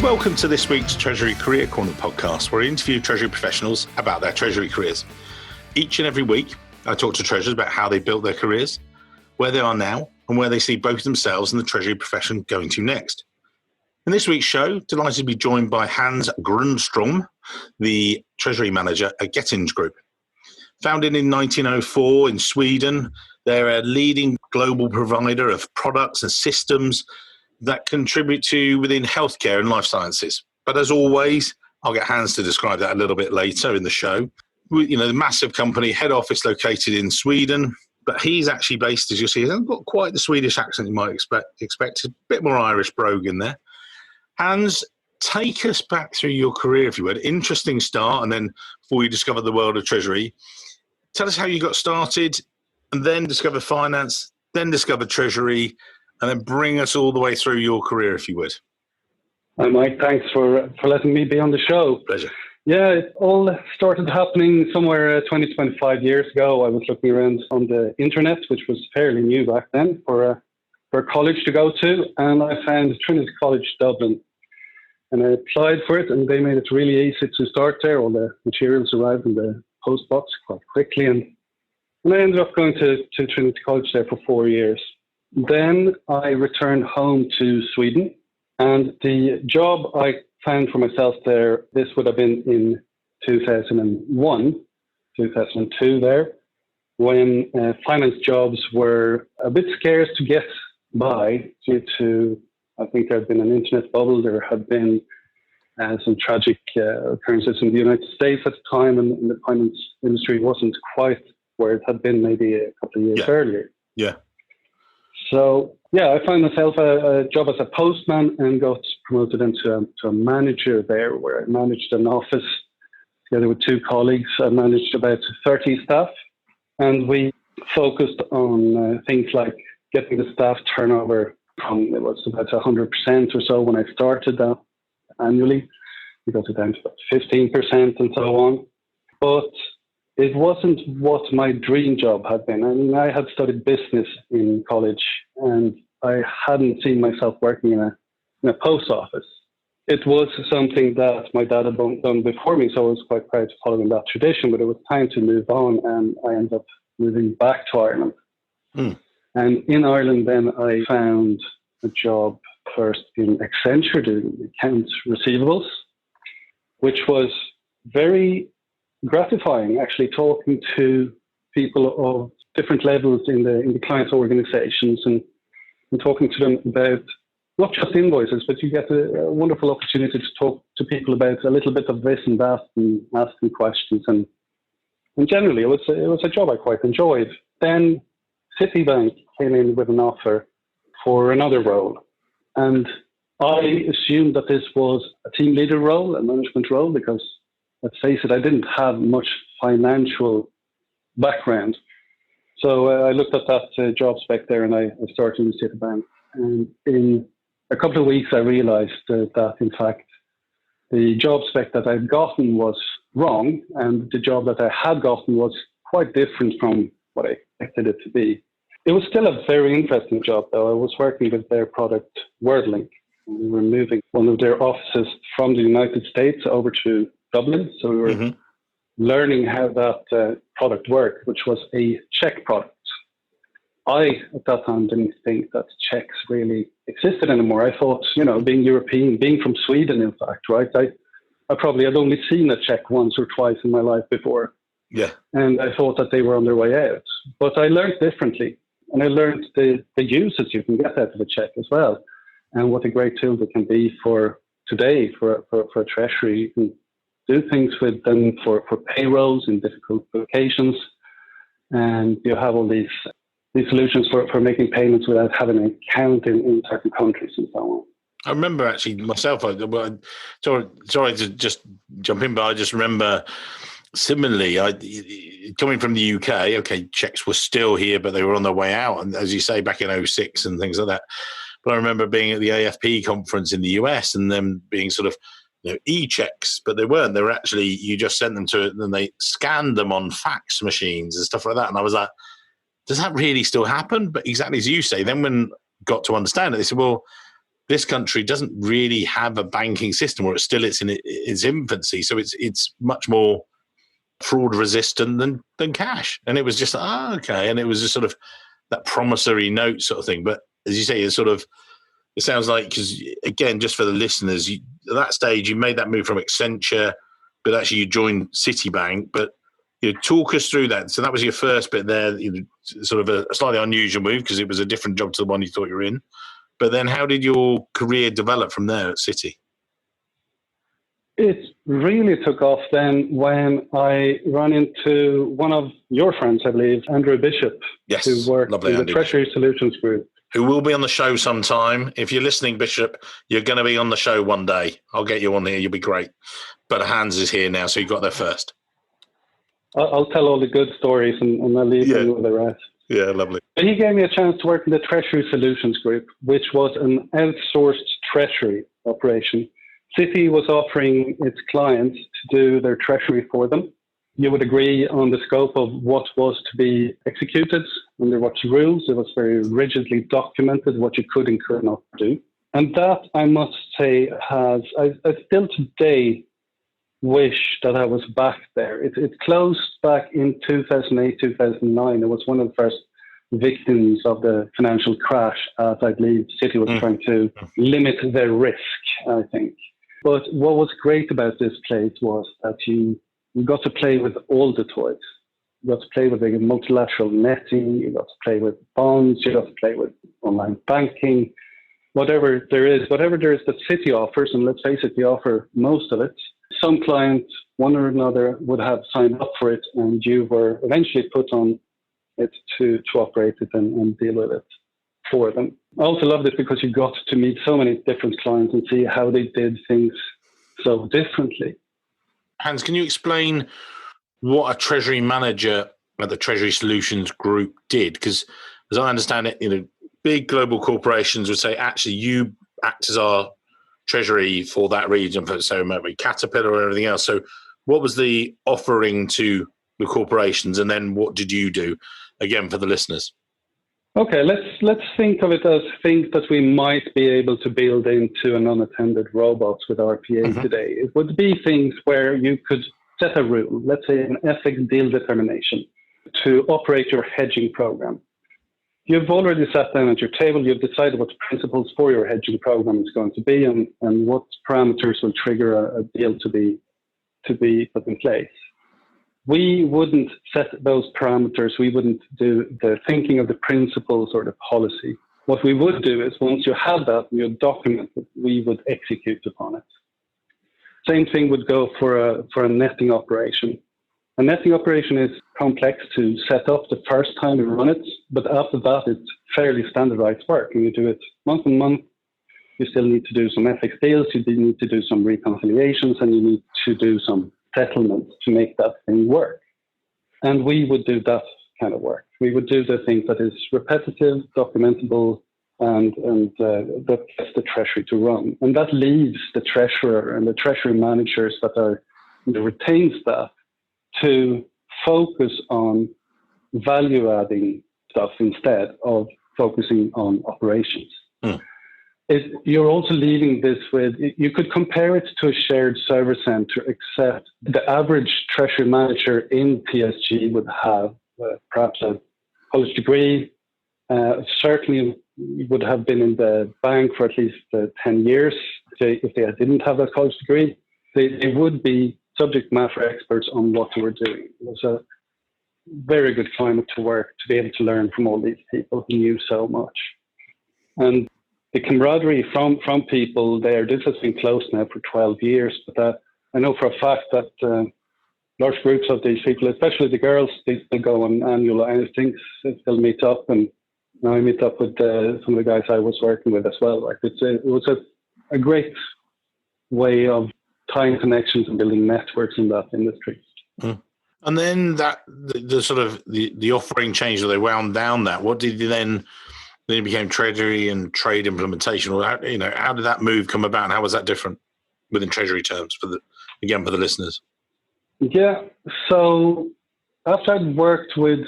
Welcome to this week's Treasury Career Corner podcast, where I interview Treasury professionals about their Treasury careers. Each and every week, I talk to Treasurers about how they built their careers, where they are now, and where they see both themselves and the Treasury profession going to next. In this week's show, delighted to be joined by Hans Grundström, the Treasury Manager at Getinge Group. Founded in 1904 in Sweden, they're a leading global provider of products and systems that contribute to within healthcare and life sciences. But as always, I'll get Hans to describe that a little bit later in the show. You know, the massive company, head office located in Sweden, but he's actually based, as you'll see, he hasn't got quite the Swedish accent you might expect, a bit more Irish brogue in there. Hans, take us back through your career, if you would. Interesting start, and then before you discovered the world of Treasury, tell us how you got started, and then discovered finance, then discovered Treasury, and then bring us all the way through your career, if you would. Hi, Mike. Thanks for letting me be on the show. Pleasure. Yeah, it all started happening somewhere 20, 25 years ago. I was looking around on the internet, which was fairly new back then, for a college to go to, and I found Trinity College Dublin. And I applied for it, and they made it really easy to start there. All the materials arrived in the post box quite quickly, and I ended up going to Trinity College there for 4 years. Then I returned home to Sweden, and the job I found for myself there, this would have been in 2001, 2002 there, when finance jobs were a bit scarce to get by due to, I think there had been an internet bubble, there had been some tragic occurrences in the United States at the time, and the finance industry wasn't quite where it had been maybe a couple of years earlier. Yeah. So, yeah, I found myself a job as a postman and got promoted into a manager there, where I managed an office together with two colleagues. I managed about 30 staff, and we focused on things like getting the staff turnover from, it was about 100% or so when I started that annually. We got it down to about 15% and so on. But it wasn't what my dream job had been. I mean, I had studied business in college, and I hadn't seen myself working in a post office. It was something that my dad had done before me, so I was quite proud to follow in that tradition, but it was time to move on, and I ended up moving back to Ireland. And in Ireland, then I found a job first in Accenture doing accounts receivables, which was very gratifying, actually, talking to people of different levels in the client's organizations and talking to them about not just invoices, but you get a wonderful opportunity to talk to people about a little bit of this and that and ask them questions. And generally, it was a job I quite enjoyed. Then Citibank came in with an offer for another role. And I assumed that this was a team leader role, a management role, because let's face it, I didn't have much financial background. So I looked at that job spec there, and I started in Citibank. And in a couple of weeks, I realized that, in fact, the job spec that I'd gotten was wrong, and the job that I had gotten was quite different from what I expected it to be. It was still a very interesting job, though. I was working with their product, WordLink. We were moving one of their offices from the United States over to Dublin. So we were learning how that product worked, which was a check product. I, at that time, didn't think that checks really existed anymore. I thought, being European, being from Sweden, in fact, right? I probably had only seen a check once or twice in my life before. Yeah. And I thought that they were on their way out. But I learned differently. And I learned the uses you can get out of a check as well. And what a great tool they can be for today, for a treasury. You can do things with them for payrolls in difficult locations. And you have all these solutions for making payments without having an account in certain countries and so on. I remember actually myself, sorry to just jump in, but I just remember similarly, coming from the UK, okay, checks were still here, but they were on their way out. And as you say, back in 2006 and things like that. But I remember being at the AFP conference in the US and them being sort of e-checks, but they weren't. They were actually, you just sent them to it and then they scanned them on fax machines and stuff like that. And I was like, does that really still happen? But exactly as you say, then when got to understand it, they said, well, this country doesn't really have a banking system, or it's in its infancy. So it's much more fraud resistant than cash. And it was just, okay. And it was just sort of that promissory note sort of thing. But as you say, it sounds like, because again, just for the listeners, at that stage, you made that move from Accenture, but actually you joined Citibank. But talk us through that. So that was your first bit there, sort of a slightly unusual move because it was a different job to the one you thought you were in. But then how did your career develop from there at Citi? It really took off then when I ran into one of your friends, I believe, Andrew Bishop, yes, who worked in the Treasury Solutions Group. Who will be on the show sometime. If you're listening, Bishop, you're going to be on the show one day. I'll get you on here. You'll be great. But Hans is here now, so you got there first. I'll tell all the good stories and I'll leave you with the rest. Yeah, lovely. But he gave me a chance to work in the Treasury Solutions Group, which was an outsourced treasury operation. Citi was offering its clients to do their treasury for them. You would agree on the scope of what was to be executed under what rules. It was very rigidly documented what you could and could not do. And that, I must say, I still today wish that I was back there. It closed back in 2008, 2009. It was one of the first victims of the financial crash, as I believe Citi was trying to limit their risk, I think. But what was great about this place was that you got to play with all the toys. You got to play with the multilateral netting, you got to play with bonds, you got to play with online banking, whatever there is that Citi offers, and let's face it, they offer most of it. Some clients, one or another, would have signed up for it, and you were eventually put on it to operate it and deal with it for them. I also loved it because you got to meet so many different clients and see how they did things so differently. Hans, can you explain what a treasury manager at the Treasury Solutions Group did? Because as I understand it, big global corporations would say, actually, you act as our treasury for that region, for so maybe Caterpillar or everything else. So what was the offering to the corporations, and then what did you do, again, for the listeners? Okay, let's think of it as things that we might be able to build into an unattended robots with RPA today. It would be things where you could set a rule, let's say an FX deal determination, to operate your hedging program. You've already sat down at your table, you've decided what the principles for your hedging program is going to be and what parameters will trigger a deal to be put in place. We wouldn't set those parameters. We wouldn't do the thinking of the principles or the policy. What we would do is once you have that and you document it, we would execute upon it. Same thing would go for a netting operation. A netting operation is complex to set up the first time you run it, but after that, it's fairly standardized work. And you do it month on month. You still need to do some FX deals. You need to do some reconciliations, and you need to do some settlements to make that thing work. And we would do that kind of work. We would do the thing that is repetitive, documentable, and that gets the treasury to run. And that leaves the treasurer and the treasury managers that are the retained staff to focus on value-adding stuff instead of focusing on operations. You're also leaving this with, you could compare it to a shared service center, except the average treasury manager in PSG would have perhaps a college degree, certainly would have been in the bank for at least 10 years. If they didn't have a college degree, they would be subject matter experts on what they were doing. It was a very good climate to work, to be able to learn from all these people who knew so much. And the camaraderie from people there, this has been close now for 12 years, but I know for a fact that large groups of these people, especially the girls, they go on annual outings, they'll meet up, and now I meet up with some of the guys I was working with as well. Like it was a great way of tying connections and building networks in that industry. And then the sort of the offering changed, or they wound down that. What did you then it became treasury and trade implementation? Or how did that move come about, and how was that different within treasury terms for the listeners? Yeah, so after I'd worked with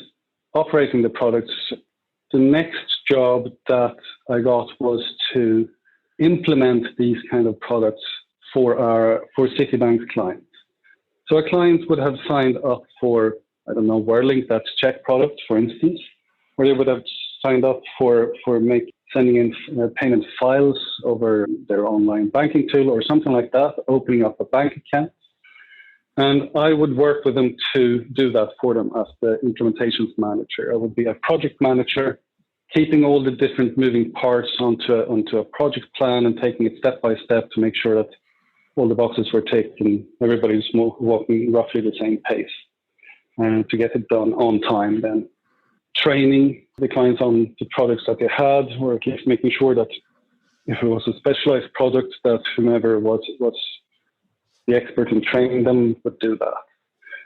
operating the products, the next job that I got was to implement these kind of products for Citibank's clients. So our clients would have signed up for, I don't know, Whirlink, that's check product, for instance, or they would have signed up for sending in payment files over their online banking tool or something like that, opening up a bank account. And I would work with them to do that for them as the implementations manager. I would be a project manager, keeping all the different moving parts onto a project plan and taking it step by step to make sure that all the boxes were ticked and everybody's walking roughly the same pace, and to get it done on time. Then training the clients on the products that they had, or at least making sure that if it was a specialized product, that whomever was the expert in training them would do that.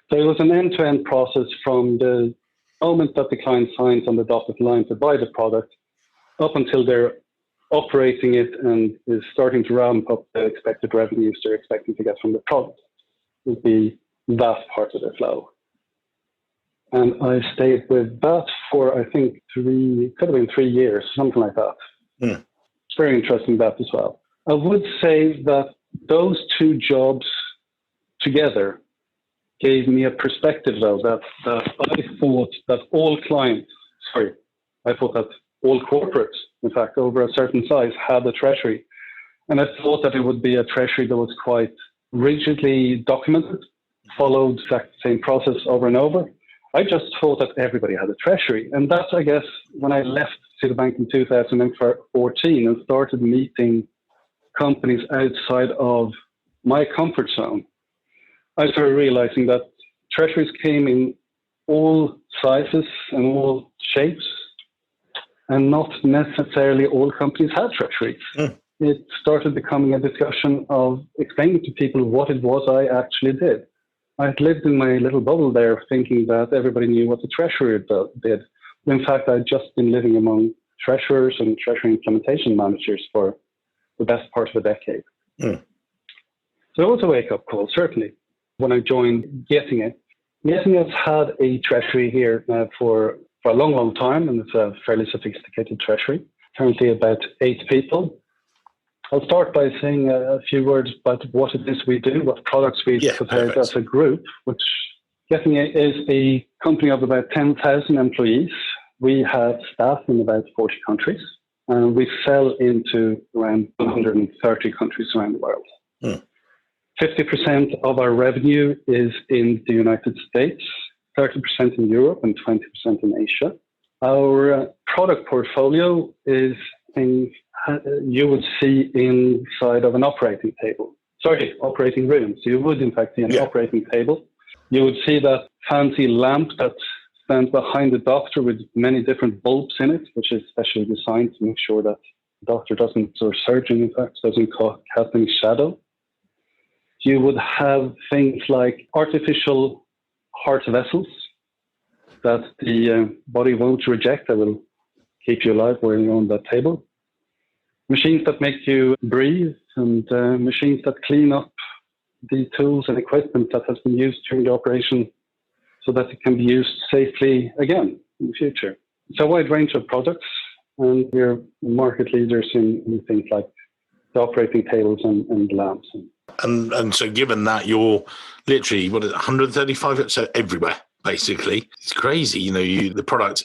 So it was an end-to-end process from the moment that the client signs on the dotted line to buy the product up until they're operating it and is starting to ramp up the expected revenues they're expecting to get from the product. Would be that part of the flow. And I stayed with that for, I think, could have been 3 years, something like that. Mm. It's very interesting, that as well. I would say that those two jobs together gave me a perspective, though, that I thought that all corporates, in fact, over a certain size, had a treasury. And I thought that it would be a treasury that was quite rigidly documented, followed the exact same process over and over. I just thought that everybody had a treasury. And that's, I guess, when I left Citibank in 2014 and started meeting companies outside of my comfort zone, I started realizing that treasuries came in all sizes and all shapes, and not necessarily all companies had treasuries. Mm. It started becoming a discussion of explaining to people what it was I actually did. I had lived in my little bubble there thinking that everybody knew what the treasurer did. In fact, I'd just been living among treasurers and treasury implementation managers for the best part of a decade. Mm. So it was a wake-up call, certainly, when I joined Getinge. Getinge has had a treasury here now for a long, long time, and it's a fairly sophisticated treasury, currently about 8 people. I'll start by saying a few words about what it is we do, what products we prepared as a group, which Getinge is a company of about 10,000 employees. We have staff in about 40 countries, and we sell into around 130 countries around the world. Mm. 50% of our revenue is in the United States, 30% in Europe, and 20% in Asia. Our product portfolio is things you would see inside of an operating table. Sorry, operating room. So you would, in fact, see an operating table. You would see that fancy lamp that stands behind the doctor with many different bulbs in it, which is specially designed to make sure that the doctor doesn't, or surgeon, in fact, doesn't cast any shadow. You would have things like artificial heart vessels that the body won't reject, that will keep you alive while you're on that table. Machines that make you breathe, and machines that clean up the tools and equipment that has been used during the operation so that it can be used safely again in the future. It's a wide range of products, and we're market leaders in things like the operating tables and lamps. And so given that you're literally, 135, so everywhere, basically. It's crazy, the product,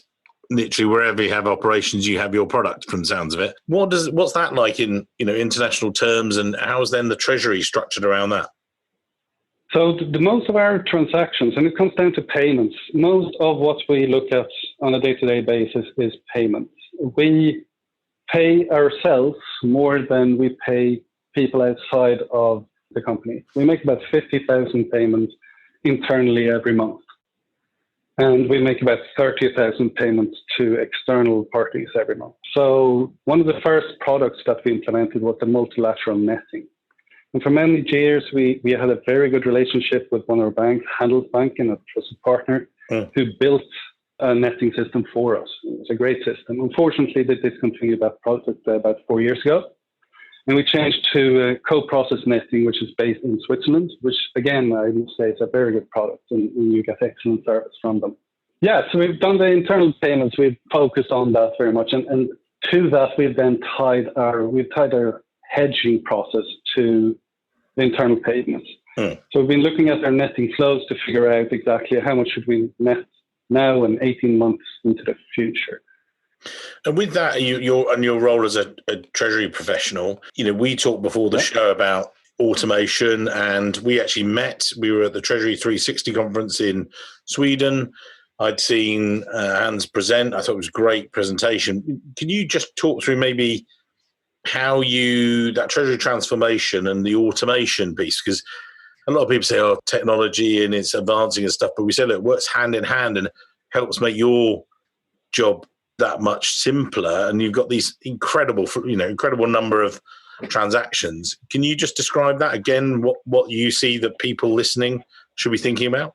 literally wherever you have operations, you have your product from the sounds of it. What's that like in, international terms, and how is then the treasury structured around that? So the most of our transactions, and it comes down to payments, most of what we look at on a day-to-day basis is payments. We pay ourselves more than we pay people outside of the company. We make about 50,000 payments internally every month. And we make about 30,000 payments to external parties every month. So one of the first products that we implemented was the multilateral netting. And for many years, we had a very good relationship with one of our banks, Handelsbanken, a trusted partner, who built a netting system for us. It was a great system. Unfortunately, they discontinued that product about 4 years ago. And we changed to co-process netting, which is based in Switzerland, which, again, I must say is a very good product, and you get excellent service from them. Yeah, so we've done the internal payments. We've focused on that very much. And to that, we've then tied our hedging process to the internal payments. So we've been looking at our netting flows to figure out exactly how much should we net now and 18 months into the future. And with that, your role as a treasury professional, we talked before the show about automation, and we actually met. We were at the Treasury 360 conference in Sweden. I'd seen Hans present. I thought it was a great presentation. Can you just talk through maybe how that treasury transformation and the automation piece? Because a lot of people say, technology and it's advancing and stuff, but we said it works hand in hand and helps make your job that much simpler. And you've got these incredible number of transactions. Can you just describe that again, what you see that people listening should be thinking about?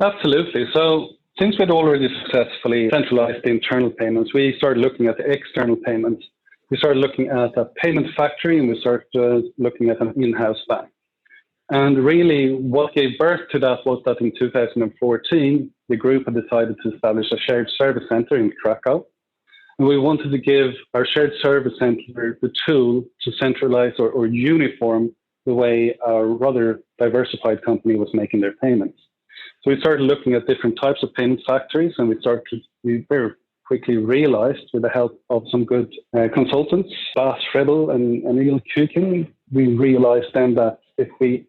Absolutely. So since we'd already successfully centralized the internal payments, we started looking at the external payments. We started looking at a payment factory, and we started looking at an in-house bank. And really what gave birth to that was that in 2014, the group had decided to establish a shared service center in Krakow. And we wanted to give our shared service center the tool to centralize or uniform the way our rather diversified company was making their payments. So we started looking at different types of payment factories, and we very quickly realized, with the help of some good consultants, Bas Frebel and Emil Kukin, we realized then that if we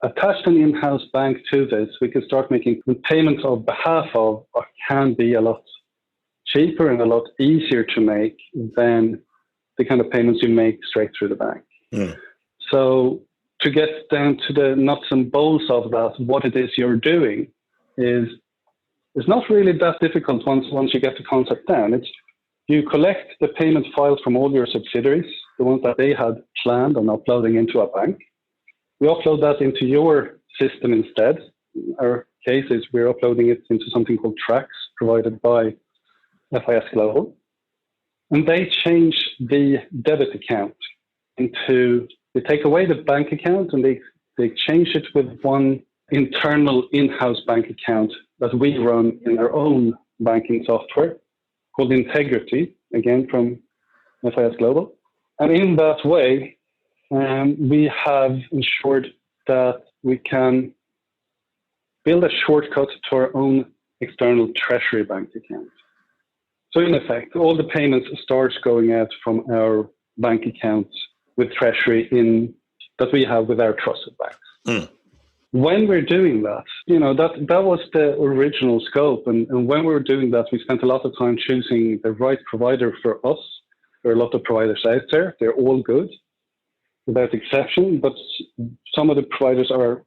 attached an in-house bank to this, we could start making payments on behalf of what can be a lot cheaper and a lot easier to make than the kind of payments you make straight through the bank. So to get down to the nuts and bolts of that, what it is you're doing is not really that difficult once you get the concept down. It's you collect the payment files from all your subsidiaries, the ones that they had planned on uploading into a bank. We upload that into your system instead. Our case is we're uploading it into something called Tracks, provided by FIS Global. And they change the debit account they take away the bank account and they change it with one internal in-house bank account that we run in our own banking software called Integrity, again from FIS Global. And in that way, we have ensured that we can build a shortcut to our own external treasury bank account. So in effect, all the payments start going out from our bank accounts with treasury that we have with our trusted banks. When we're doing that, that was the original scope. And when we were doing that, we spent a lot of time choosing the right provider for us. There are a lot of providers out there. They're all good, without exception, but some of the providers are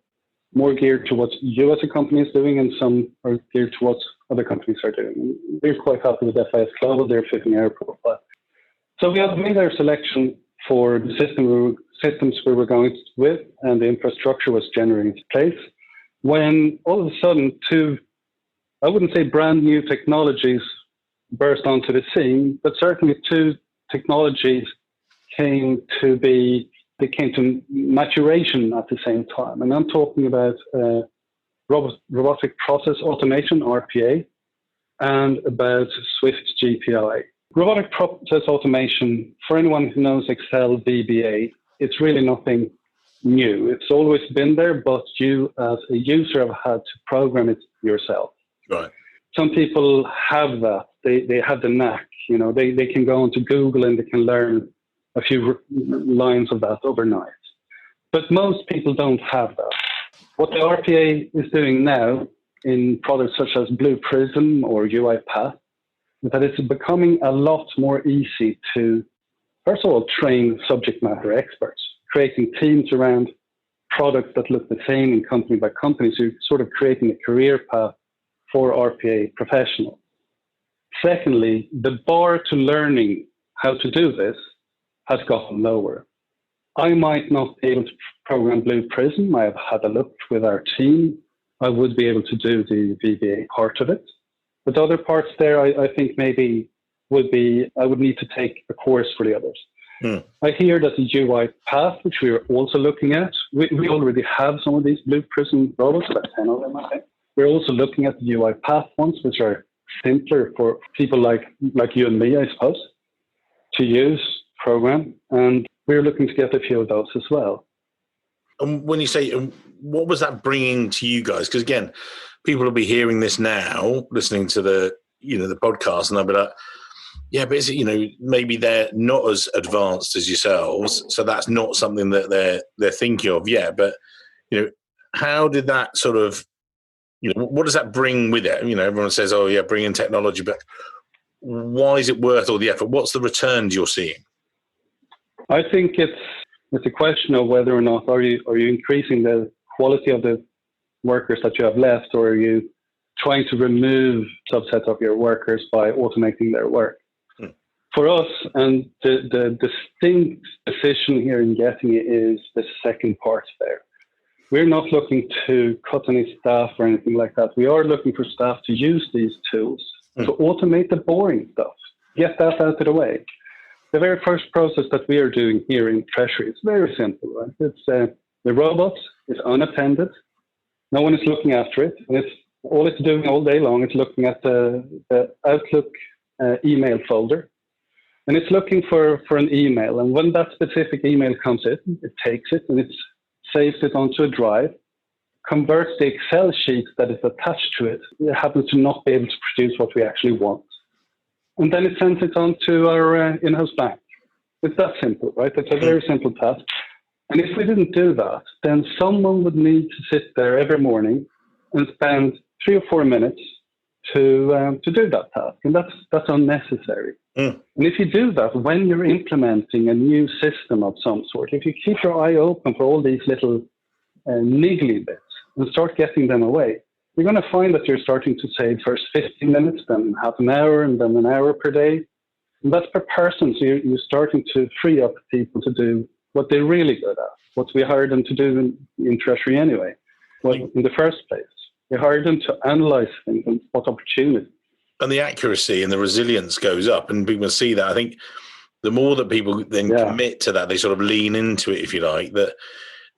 more geared to what you as a company is doing, and some are geared to what other companies are doing. And we're quite happy with FIS Global. They're fitting our profile. So we have made our selection for the systems we were going with, and the infrastructure was generally in place, when all of a sudden I wouldn't say brand new technologies burst onto the scene, but certainly two technologies came to maturation at the same time. And I'm talking about robotic process automation, RPA, and about Swift GPI. Robotic process automation, for anyone who knows Excel VBA, it's really nothing new. It's always been there, but you as a user have had to program it yourself. Right. Some people have that. They have the knack. They can go onto Google and they can learn a few lines of that overnight. But most people don't have that. What the RPA is doing now in products such as Blue Prism or UiPath, is that it's becoming a lot more easy to, first of all, train subject matter experts, creating teams around products that look the same in company by company. So you're sort of creating a career path for RPA professionals. Secondly, the bar to learning how to do this has gotten lower. I might not be able to program Blue Prism. I have had a look with our team. I would be able to do the VBA part of it. But the other parts there, I think maybe I would need to take a course for the others. I hear that the UiPath, which we are also looking at, we already have some of these Blue Prism robots, about 10 of them, I think. We're also looking at the UiPath ones, which are simpler for people like you and me, I suppose, to use, program. And we're looking to get a few of those as well. And when you say, what was that bringing to you guys? Because again, people will be hearing this now, listening to the podcast, and they'll be like, yeah, but is it, maybe they're not as advanced as yourselves, so that's not something that they're thinking of yet. But how did that sort of, what does that bring with it? Everyone says, oh yeah, bring in technology, but why is it worth all the effort? What's the returns you're seeing? I think it's a question of whether or not are you increasing the quality of the workers that you have left, or are you trying to remove subsets of your workers by automating their work? For us, and the distinct decision here in Getinge is the second part there. We're not looking to cut any staff or anything like that. We are looking for staff to use these tools to automate the boring stuff, get that out of the way. The very first process that we are doing here in Treasury is very simple, right? It's the robot is unattended. No one is looking after it. And all it's doing all day long is looking at the Outlook email folder. And it's looking for an email. And when that specific email comes in, it takes it and it saves it onto a drive, converts the Excel sheet that is attached to it. It happens to not be able to produce what we actually want. And then it sends it on to our in-house bank. It's that simple, right? It's a very simple task. And if we didn't do that, then someone would need to sit there every morning and spend 3 or 4 minutes to do that task. And that's unnecessary. And if you do that, when you're implementing a new system of some sort, if you keep your eye open for all these little niggly bits and start getting them away, you're going to find that you're starting to save first 15 minutes, then half an hour, and then an hour per day. And that's per person. So you're starting to free up people to do what they're really good at, what we hired them to do in Treasury anyway. Well, in the first place, we hired them to analyze things and what opportunity. And the accuracy and the resilience goes up, and people see that. I think the more that people then commit to that, they sort of lean into it, if you like, that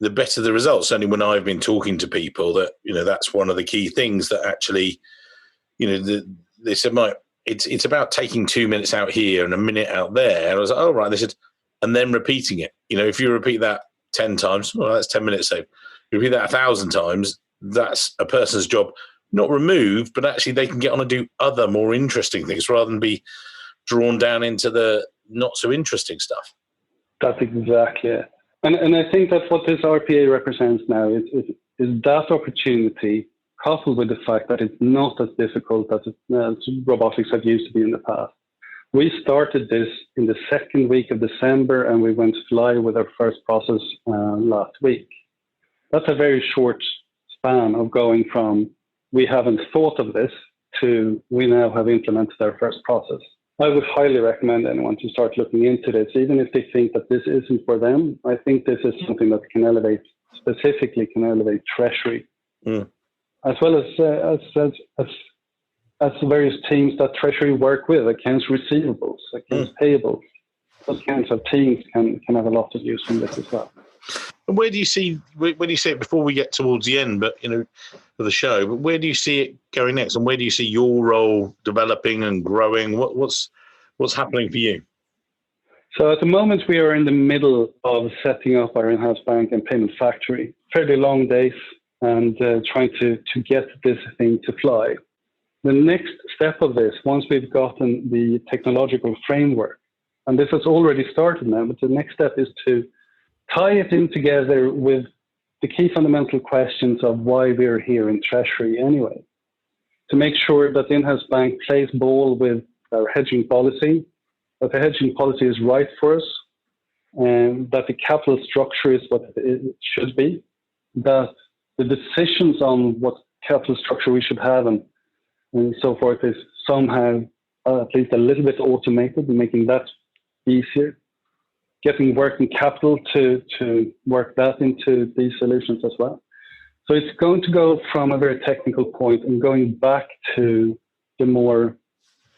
the better the results. Certainly when I've been talking to people, that that's one of the key things that actually, they said, Mike, it's about taking 2 minutes out here and a minute out there. And I was like, oh right. They said, and then repeating it. If you repeat that 10 times, well, that's 10 minutes saved. You repeat that 1,000 times, that's a person's job. Not removed, but actually they can get on and do other more interesting things rather than be drawn down into the not so interesting stuff. That's exactly it. And I think that what this RPA represents now is that opportunity coupled with the fact that it's not as difficult as robotics have used to be in the past. We started this in the second week of December and we went live with our first process last week. That's a very short span of going from we haven't thought of this to we now have implemented our first process. I would highly recommend anyone to start looking into this, even if they think that this isn't for them. I think this is something that can elevate Treasury, as well as various teams that Treasury work with, accounts receivables, accounts payables. Those kinds of teams can have a lot of use from this as well. And where do you see, when you see it before we get towards the end, but of the show, but where do you see it going next, and where do you see your role developing and growing? What's happening for you? So at the moment we are in the middle of setting up our in-house bank and payment factory. Fairly long days and trying to get this thing to fly. The next step of this, once we've gotten the technological framework, and this has already started now, but the next step is to tie it in together with the key fundamental questions of why we're here in Treasury anyway, to make sure that the in-house bank plays ball with our hedging policy, that the hedging policy is right for us, and that the capital structure is what it should be, that the decisions on what capital structure we should have and so forth is somehow at least a little bit automated and making that easier. Getting working capital to work that into these solutions as well. So it's going to go from a very technical point and going back to the more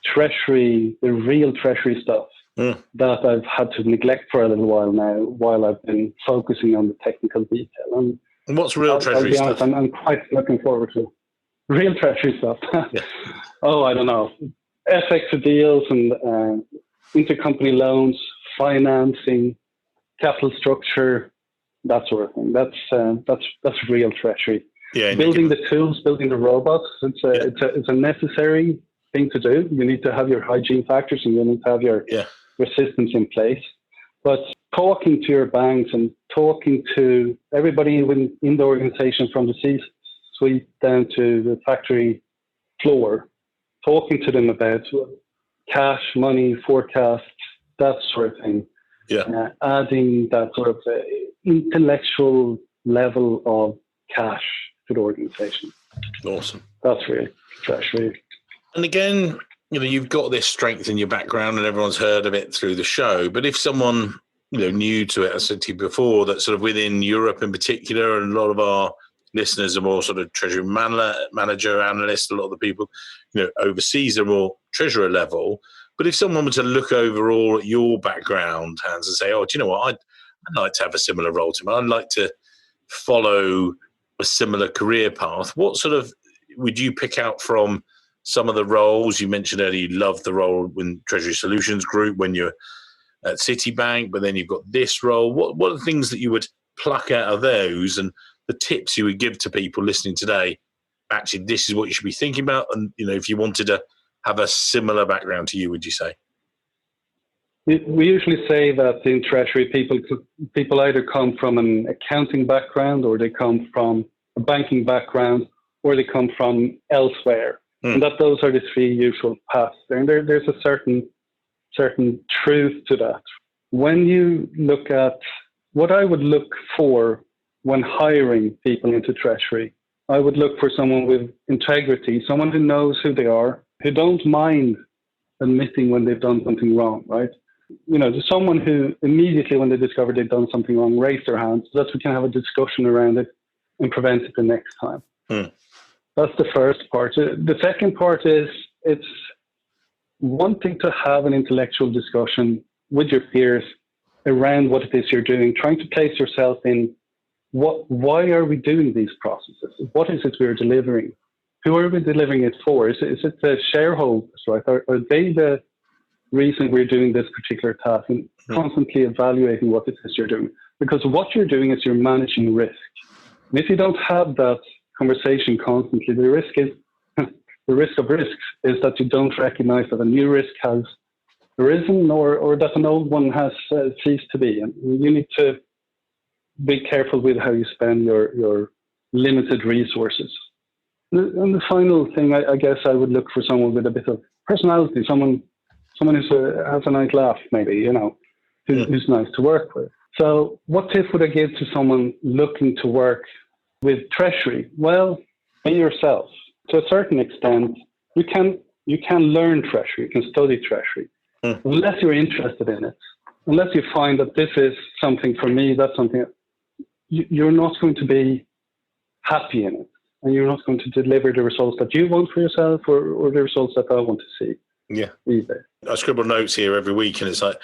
Treasury, the real Treasury stuff that I've had to neglect for a little while now, while I've been focusing on the technical detail. And what's real Treasury I'll be honest, stuff? I'm quite looking forward to real Treasury stuff. Yeah. Oh, I don't know. FX deals and intercompany loans, financing, capital structure, that sort of thing. That's real treasury. Yeah, building the tools, building the robots. It's a necessary thing to do. You need to have your hygiene factors, and you need to have your systems in place. But talking to your banks and talking to everybody in the organization, from the C-suite down to the factory floor, talking to them about cash, money, forecasts, that sort of thing. Yeah. Adding that sort of intellectual level of cash to the organization. Awesome. That's really treasury. And again, you've got this strength in your background and everyone's heard of it through the show. But if someone, new to it, I said to you before, that sort of within Europe in particular, and a lot of our listeners are more sort of treasury manager, analysts, a lot of the people, overseas are more treasurer level. But if someone were to look overall at your background, Hans, and say, oh, do you know what, I'd like to have a similar role to me. I'd like to follow a similar career path. What sort of would you pick out from some of the roles? You mentioned earlier you loved the role in Treasury Solutions Group when you're at Citibank, but then you've got this role. What are the things that you would pluck out of those, and the tips you would give to people listening today? Actually, this is what you should be thinking about. And, if you wanted to have a similar background to you, would you say? We usually say that in Treasury, people either come from an accounting background, or they come from a banking background, or they come from elsewhere. And that those are the three usual paths. And there's a certain truth to that. When you look at what I would look for when hiring people into Treasury, I would look for someone with integrity, someone who knows who they are, who don't mind admitting when they've done something wrong, right? There's someone who immediately when they discover they've done something wrong, raise their hands, so that we can have a discussion around it and prevent it the next time. That's the first part. The second part is it's wanting to have an intellectual discussion with your peers around what it is you're doing, trying to place yourself in why are we doing these processes? What is it we're delivering? Who are we delivering it for? Is it the shareholders, right? Are they the reason we're doing this particular task? And constantly evaluating what it is you're doing. Because what you're doing is you're managing risk. And if you don't have that conversation constantly, the risk of risks is that you don't recognize that a new risk has arisen or that an old one has ceased to be. And you need to be careful with how you spend your limited resources. And the final thing, I guess I would look for someone with a bit of personality, someone who has a nice laugh, maybe, who's nice to work with. So what tip would I give to someone looking to work with Treasury? Well, be yourself. To a certain extent, you can learn Treasury, you can study Treasury, unless you're interested in it. Unless you find that this is something for me, that's something, you're not going to be happy in it. And you're not going to deliver the results that you want for yourself or the results that I want to see. Yeah. Either. I scribble notes here every week, and it's like,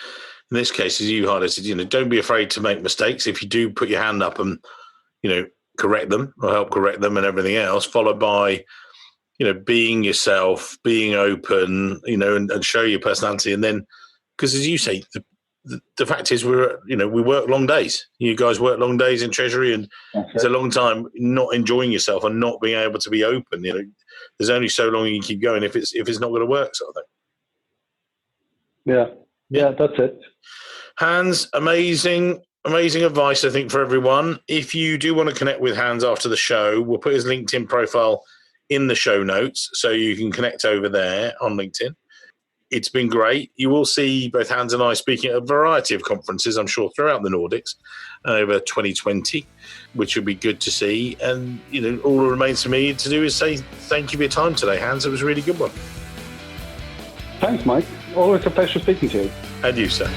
in this case, as you highlighted, don't be afraid to make mistakes. If you do, put your hand up and, correct them or help correct them and everything else, followed by, being yourself, being open, and show your personality. And then, because as you say, the fact is we work long days. You guys work long days in Treasury, and it's a long time not enjoying yourself and not being able to be open. There's only so long you can keep going if it's not going to work, sort of thing. Yeah, that's it. Hans, amazing advice, I think, for everyone. If you do want to connect with Hans after the show, we'll put his LinkedIn profile in the show notes so you can connect over there on LinkedIn. It's been great. You will see both Hans and I speaking at a variety of conferences, I'm sure, throughout the Nordics over 2020, which will be good to see. And, all that remains for me to do is say thank you for your time today, Hans. It was a really good one. Thanks, Mike. Always a pleasure speaking to you. And you, sir.